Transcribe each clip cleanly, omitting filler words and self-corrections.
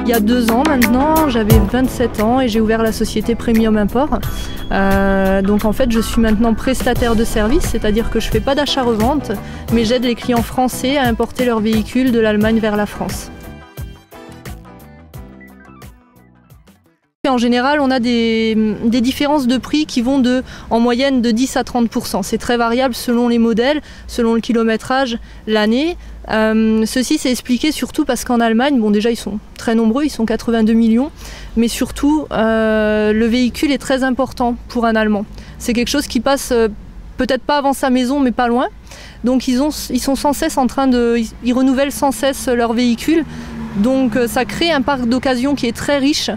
il y a 2 ans maintenant, j'avais 27 ans et j'ai ouvert la société Premium Import. Donc en fait je suis maintenant prestataire de service, c'est-à-dire que je ne fais pas d'achat-revente, mais j'aide les clients français à importer leurs véhicules de l'Allemagne vers la France. En général, on a des différences de prix qui vont en moyenne de 10 à 30%. C'est très variable selon les modèles, selon le kilométrage, l'année. Ceci s'est expliqué surtout parce qu'en Allemagne, bon déjà ils sont très nombreux, ils sont 82 millions, mais surtout le véhicule est très important pour un Allemand. C'est quelque chose qui passe peut-être pas avant sa maison, mais pas loin. Donc ils sont sans cesse ils renouvellent sans cesse leur véhicule. Donc ça crée un parc d'occasion qui est très riche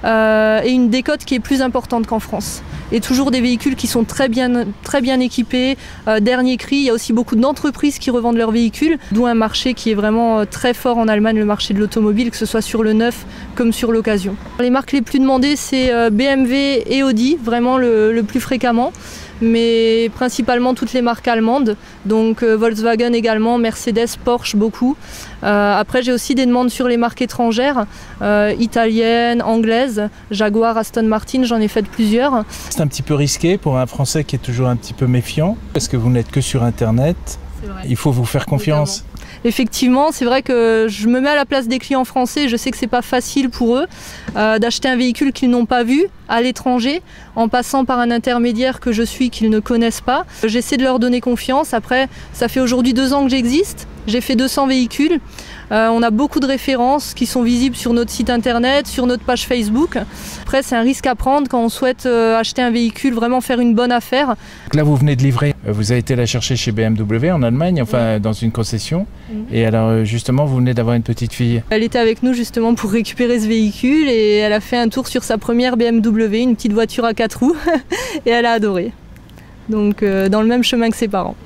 et une décote qui est plus importante qu'en France. Et toujours des véhicules qui sont très bien équipés, dernier cri. Il y a aussi beaucoup d'entreprises qui revendent leurs véhicules, d'où un marché qui est vraiment très fort en Allemagne, le marché de l'automobile, que ce soit sur le neuf comme sur l'occasion. Les marques les plus demandées, c'est BMW et Audi, vraiment le plus fréquemment, mais principalement toutes les marques allemandes, donc Volkswagen également, Mercedes, Porsche beaucoup. Après j'ai aussi des demandes sur les marques étrangères, italiennes, anglaises, Jaguar, Aston Martin, j'en ai fait plusieurs. C'est un petit peu risqué pour un Français qui est toujours un petit peu méfiant, parce que vous n'êtes que sur Internet, il faut vous faire confiance. Effectivement, c'est vrai que je me mets à la place des clients français, je sais que c'est pas facile pour eux d'acheter un véhicule qu'ils n'ont pas vu à l'étranger, en passant par un intermédiaire que je suis qu'ils ne connaissent pas. J'essaie de leur donner confiance. Après, ça fait aujourd'hui 2 ans que j'existe, j'ai fait 200 véhicules. On a beaucoup de références qui sont visibles sur notre site internet, sur notre page Facebook. Après, c'est un risque à prendre quand on souhaite acheter un véhicule, vraiment faire une bonne affaire. Donc là, vous venez de livrer, vous avez été la chercher chez BMW en Allemagne, enfin dans une concession. Et alors justement, vous venez d'avoir une petite fille. Elle était avec nous justement pour récupérer ce véhicule et elle a fait un tour sur sa première BMW, une petite voiture à 4 roues, et elle a adoré. Donc dans le même chemin que ses parents.